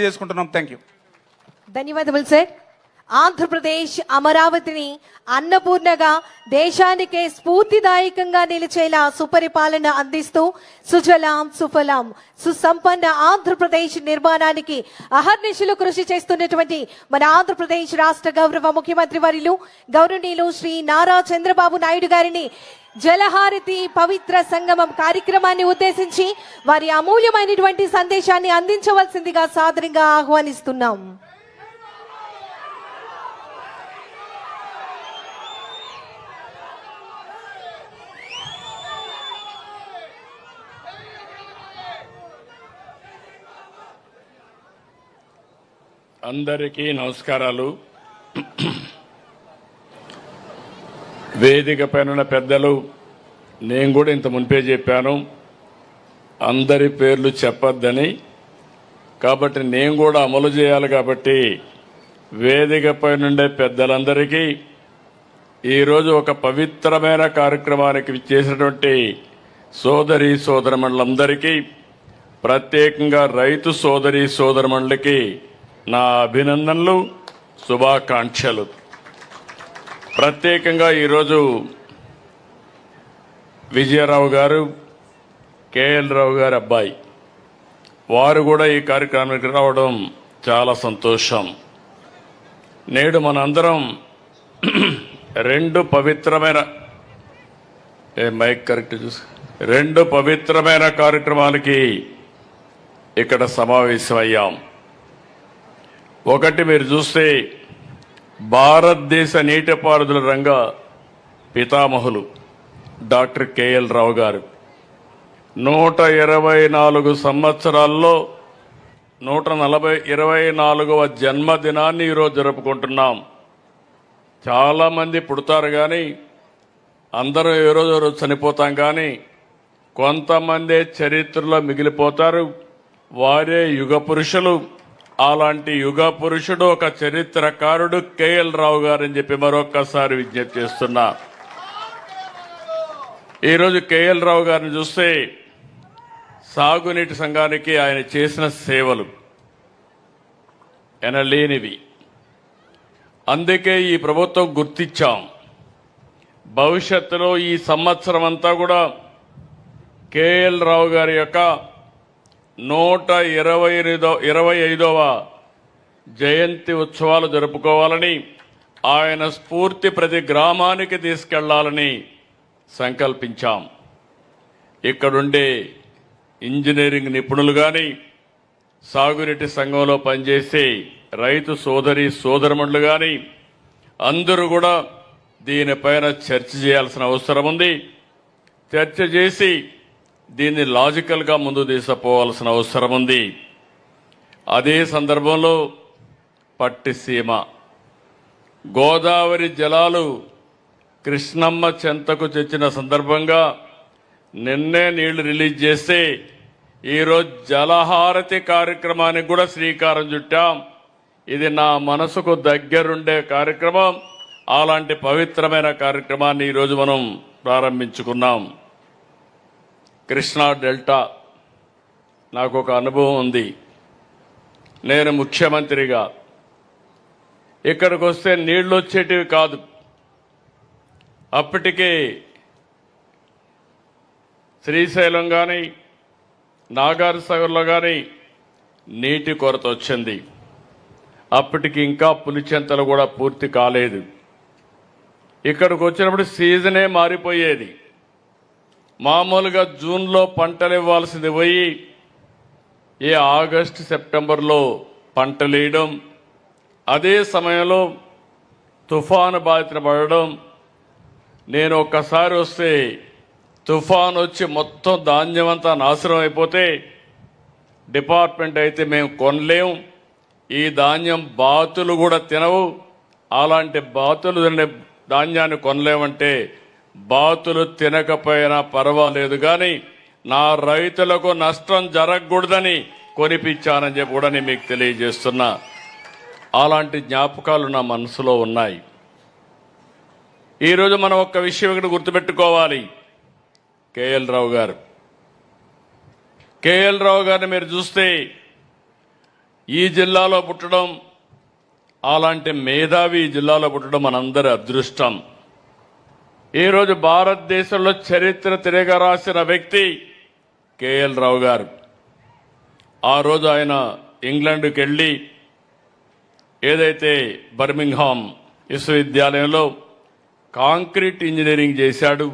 చేసుకుంటున్నాం. Thank you. ధన్యవాదములు sir. Andhra Pradesh అమరావతిని అన్నపూర్ణగా దేశానికే స్ఫూర్తిదాయకంగా నిలిచేలా సుపరిపాలన అందిస్తూ సుజలాం సుఫలాం సుసంపన్న ఆంధ్రప్రదేశ్ నిర్మాణానికి అహర్నిశలు కృషి చేస్తున్నటువంటి మన ఆంధ్రప్రదేశ్ రాష్ట్ర గౌరవ ముఖ్యమంత్రి వర్యులు గౌరవనీయులు శ్రీ నారా చంద్రబాబు నాయుడు గారిని జలహారతి పవిత్ర సంగమం కార్యక్రమాన్ని ఉద్దేశించి వారి అమూల్యమైనటువంటి సందేశాన్ని అందించవలసిందిగా సాదరంగా ఆహ్వానిస్తున్నాం. అందరికీ నమస్కారాలు. వేదిక పైన పెద్దలు, నేను కూడా ఇంత మునిపే చెప్పాను అందరి పేర్లు చెప్పొద్దని, కాబట్టి నేను కూడా అమలు చేయాలి. కాబట్టి వేదిక పైనుండే పెద్దలందరికీ ఈరోజు ఒక పవిత్రమైన కార్యక్రమానికి చేసినటువంటి సోదరి సోదరమణులందరికీ, ప్రత్యేకంగా రైతు సోదరి సోదరమణులకి నా అభినందనలు, శుభాకాంక్షలు. ప్రత్యేకంగా ఈరోజు విజయరావు గారు, కేఎల్ రావు గారి అబ్బాయి, వారు కూడా ఈ కార్యక్రమానికి రావడం చాలా సంతోషం. నేడు మనందరం రెండు పవిత్రమైన కార్యక్రమాలకి ఇక్కడ సమావేశమయ్యాం. ఒకటి, మీరు చూస్తే భారతదేశ నీటిపారుదల రంగ పితామహులు డాక్టర్ కేఎల్ రావు గారు 124 సంవత్సరాల్లో 124వ జన్మదినాన్ని ఈరోజు జరుపుకుంటున్నాం. చాలామంది పుడతారు కానీ అందరూ ఏ రోజు చనిపోతాం, కానీ కొంతమందే చరిత్రలో మిగిలిపోతారు. వారే యుగ పురుషులు. అలాంటి యుగ పురుషుడు, ఒక చరిత్రకారుడు కేఎల్ రావు గారు అని చెప్పి మరొక్కసారి విజ్ఞప్తి చేస్తున్నా. ఈరోజు కేఎల్ రావు గారిని చూస్తే సాగునీటి సంఘానికి ఆయన చేసిన సేవలు ఎనలేనివి. అందుకే ఈ ప్రభుత్వం గుర్తించాం. భవిష్యత్తులో ఈ సంవత్సరం అంతా కూడా కేఎల్ రావు గారి యొక్క 125వ జయంతి ఉత్సవాలు జరుపుకోవాలని, ఆయన స్ఫూర్తి ప్రతి గ్రామానికి తీసుకెళ్లాలని సంకల్పించాం. ఇక్కడుండే ఇంజనీరింగ్ నిపుణులు కానీ, సాగునీటి సంఘంలో పనిచేసే రైతు సోదరి సోదరమణులు కానీ అందరూ కూడా దీనిపైన చర్చ చేయాల్సిన అవసరం ఉంది. చర్చ చేసి దీన్ని లాజికల్గా ముందు తీసుకుపోవాల్సిన అవసరం ఉంది. అదే సందర్భంలో పట్టిసీమ గోదావరి జలాలు కృష్ణమ్మ చెంతకు తెచ్చిన సందర్భంగా నిన్నే నీళ్లు రిలీజ్ చేస్తే ఈరోజు జలహారతి కార్యక్రమానికి కూడా శ్రీకారం చుట్టాం. ఇది నా మనసుకు దగ్గరుండే కార్యక్రమం. అలాంటి పవిత్రమైన కార్యక్రమాన్ని ఈరోజు మనం ప్రారంభించుకున్నాం. కృష్ణా డెల్టా నాకు ఒక అనుభవం ఉంది. నేను ముఖ్యమంత్రిగా ఇక్కడికి వస్తే నీళ్లు వచ్చేటివి కాదు. అప్పటికే శ్రీశైలం కానీ నాగార్జునసాగర్లో కానీ నీటి కొరత వచ్చింది. అప్పటికి ఇంకా పులిచెంతలు కూడా పూర్తి కాలేదు. ఇక్కడికి వచ్చినప్పుడు సీజనే మారిపోయేది. మామూలుగా జూన్లో పంటలు ఇవ్వాల్సింది పోయి ఆగస్టు సెప్టెంబర్లో పంటలు వేయడం, అదే సమయంలో తుఫాను బాధిత పడడం. నేను ఒక్కసారి వస్తే తుఫాను వచ్చి మొత్తం ధాన్యం అంతా నాశనం అయిపోతే డిపార్ట్మెంట్ అయితే మేము కొనలేం, ఈ ధాన్యం బాతులు కూడా తినవు, అలాంటి బాతులు తినే ధాన్యాన్ని కొనలేమంటే బాతులు తినకపోయినా పర్వాలేదు కానీ నా రైతులకు నష్టం జరగకూడదని కొనిపించానని చెప్పి కూడా నేను మీకు తెలియజేస్తున్నా. అలాంటి జ్ఞాపకాలు నా మనసులో ఉన్నాయి. ఈరోజు మనం ఒక్క విషయం ఇక్కడ గుర్తుపెట్టుకోవాలి. కేఎల్ రావు గారిని మీరు చూస్తే ఈ జిల్లాలో పుట్టడం, అలాంటి మేధావి ఈ జిల్లాలో పుట్టడం మనందరి అదృష్టం. ఈరోజు భారతదేశంలో చరిత్ర తిరగరాసిన వ్యక్తి కేఎల్ రావు గారు. ఆ రోజు ఆయన ఇంగ్లాండ్కి వెళ్ళి ఏదైతే బర్మింగ్హామ్ విశ్వవిద్యాలయంలో కాంక్రీట్ ఇంజనీరింగ్ చేశాడు,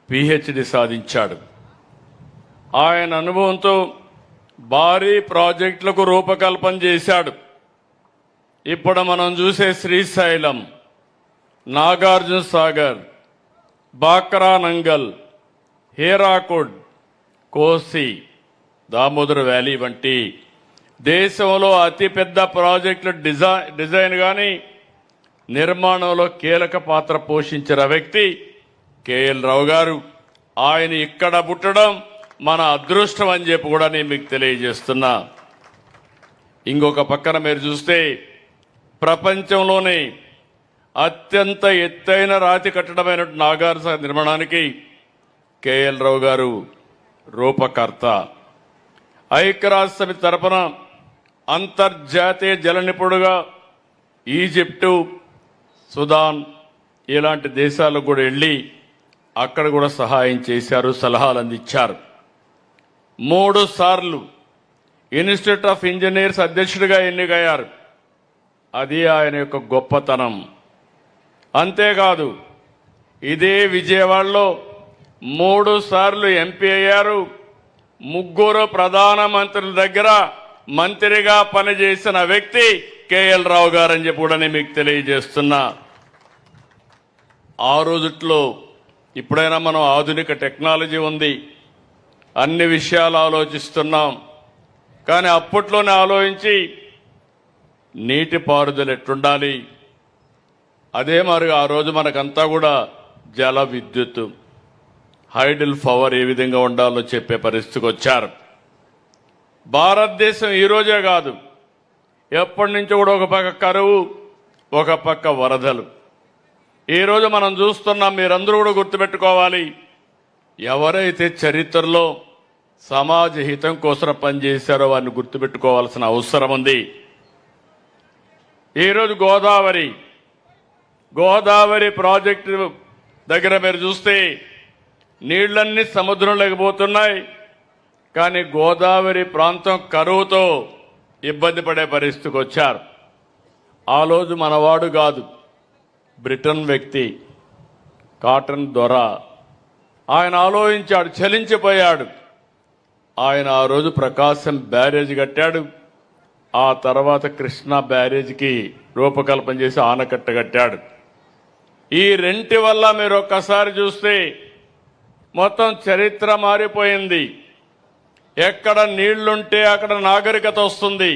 పిహెచ్డి సాధించాడు. ఆయన అనుభవంతో భారీ ప్రాజెక్టులకు రూపకల్పన చేశాడు. ఇప్పుడు మనం చూసే శ్రీశైలం, నాగార్జున సాగర్, బాక్రా నంగల్, హీరాకుడ్, కోసి, దామోదర వ్యాలీ వంటి దేశంలో అతిపెద్ద ప్రాజెక్టుల డిజైన్ కానీ నిర్మాణంలో కీలక పాత్ర పోషించిన వ్యక్తి కేఎల్ రావు గారు. ఆయన ఇక్కడ పుట్టడం మన అదృష్టం అని చెప్పి కూడా నేను మీకు తెలియజేస్తున్నా. ఇంకొక పక్కన మీరు చూస్తే ప్రపంచంలోనే అత్యంత ఎత్తైన రాతి కట్టడమైన నాగార్జున నిర్మాణానికి కేఎల్ రావు గారు రూపకర్త. ఐక్యరాజ్య సమితి తరపున అంతర్జాతీయ జల నిపుణుడుగా ఈజిప్టు, సుదాన్ ఇలాంటి దేశాలకు కూడా వెళ్ళి అక్కడ కూడా సహాయం చేశారు, సలహాలు అందించారు. 3 సార్లు ఇన్స్టిట్యూట్ ఆఫ్ ఇంజనీర్స్ అధ్యక్షుడిగా ఎన్నికయ్యారు. అది ఆయన యొక్క గొప్పతనం. అంతేకాదు ఇదే విజయవాడలో 3 సార్లు ఎంపీ అయ్యారు. 3 ప్రధానమంత్రుల దగ్గర మంత్రిగా పనిచేసిన వ్యక్తి కేఎల్ రావు గారని చెప్పి కూడా నేను మీకు తెలియజేస్తున్నా. ఆ రోజుట్లో ఇప్పుడైనా మనం ఆధునిక టెక్నాలజీ ఉంది, అన్ని విషయాలు ఆలోచిస్తున్నాం. కానీ అప్పట్లోనే ఆలోచించి నీటిపారుదల ఎట్లుండాలి, అదే మరి ఆ రోజు మనకంతా కూడా జల విద్యుత్, హైడల్ పవర్ ఏ విధంగా ఉండాలో చెప్పే పరిస్థితికి వచ్చారు. భారతదేశం ఈ రోజే కాదు, ఎప్పటి నుంచో కూడా ఒక పక్క కరువు, ఒక పక్క వరదలు. ఈరోజు మనం చూస్తున్నాం. మీరందరూ కూడా గుర్తుపెట్టుకోవాలి, ఎవరైతే చరిత్రలో సమాజ హితం కోసం పనిచేశారో వారిని గుర్తుపెట్టుకోవాల్సిన అవసరం ఉంది. ఈరోజు గోదావరి ప్రాజెక్టు దగ్గర మీరు చూస్తే నీళ్లన్నీ సముద్రంలోకి పోతున్నాయి. కానీ గోదావరి ప్రాంతం కరువుతో ఇబ్బంది పడే పరిస్థితికి వచ్చారు. ఆ రోజు మనవాడు కాదు, బ్రిటన్ వ్యక్తి కాటన్ దొర, ఆయన ఆలోచించాడు, చలించిపోయాడు. ఆయన ఆ రోజు ప్రకాశం బ్యారేజ్ కట్టాడు. ఆ తర్వాత కృష్ణా బ్యారేజ్కి రూపకల్పన చేసి ఆనకట్ట కట్టాడు. ఈ రెంటి వల్ల మీరు ఒక్కసారి చూస్తే మొత్తం చరిత్ర మారిపోయింది. ఎక్కడ నీళ్లుంటే అక్కడ నాగరికత వస్తుంది,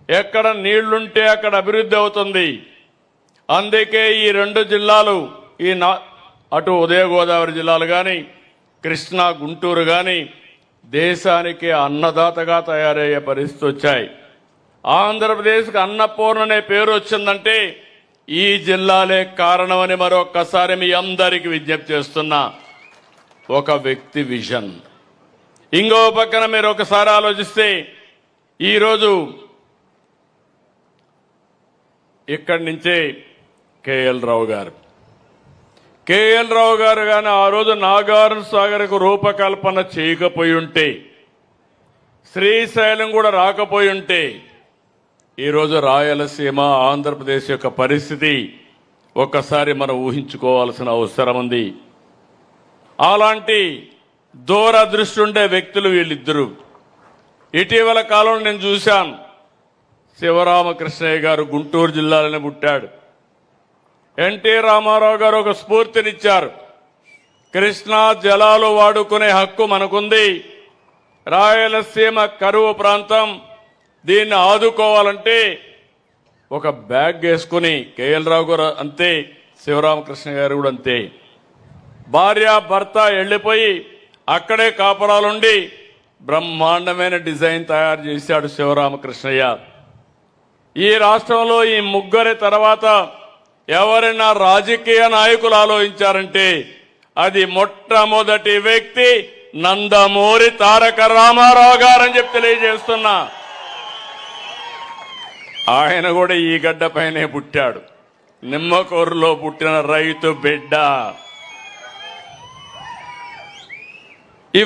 ఎక్కడ నీళ్లుంటే అక్కడ అభివృద్ధి అవుతుంది. అందుకే ఈ 2 జిల్లాలు, అటు ఉదయ గోదావరి జిల్లాలు కానీ, కృష్ణా, గుంటూరు కానీ దేశానికి అన్నదాతగా తయారయ్యే పరిస్థితి వచ్చాయి. ఆంధ్రప్రదేశ్కి అన్నపూర్ణ అనే పేరు వచ్చిందంటే ఈ జిల్లాలే కారణమని మరొక్కసారి మీ అందరికీ విజ్ఞప్తి చేస్తున్నా. ఒక వ్యక్తి విజన్. ఇంకో పక్కన మీరు ఒకసారి ఆలోచిస్తే ఈరోజు ఇక్కడి నుంచే కేఎల్ రావు గారు కానీ ఆ రోజు నాగార్జున సాగర్కు రూపకల్పన చేయకపోయి ఉంటే, శ్రీశైలం కూడా రాకపోయి ఉంటే ఈరోజు రాయలసీమ, ఆంధ్రప్రదేశ్ యొక్క పరిస్థితి ఒక్కసారి మనం ఊహించుకోవాల్సిన అవసరం ఉంది. అలాంటి దూరదృష్టి ఉండే వ్యక్తులు వీళ్ళిద్దరూ. ఇటీవల కాలంలో నేను చూశాను, శివరామకృష్ణయ్య గారు గుంటూరు జిల్లాలోనే పుట్టాడు. ఎన్టీ రామారావు గారు ఒక స్ఫూర్తినిచ్చారు. కృష్ణా జలాలు వాడుకునే హక్కు మనకుంది, రాయలసీమ కరువు ప్రాంతం, దీన్ని ఆదుకోవాలంటే ఒక బ్యాగ్ వేసుకుని కేఎల్ రావు గారు అంతే, శివరామకృష్ణ గారు కూడా అంతే, భార్య భర్త వెళ్లిపోయి అక్కడే కాపురాలుండి బ్రహ్మాండమైన డిజైన్ తయారు చేశాడు శివరామకృష్ణయ్య. ఈ రాష్ట్రంలో ఈ ముగ్గురి తర్వాత ఎవరైనా రాజకీయ నాయకులు ఆలోచించారంటే అది మొట్టమొదటి వ్యక్తి నందమూరి తారక రామారావు గారని చెప్పి తెలియజేస్తున్నా. ఆయన కూడా ఈ గడ్డ పైనే పుట్టాడు. నిమ్మకూరులో పుట్టిన రైతు బిడ్డ.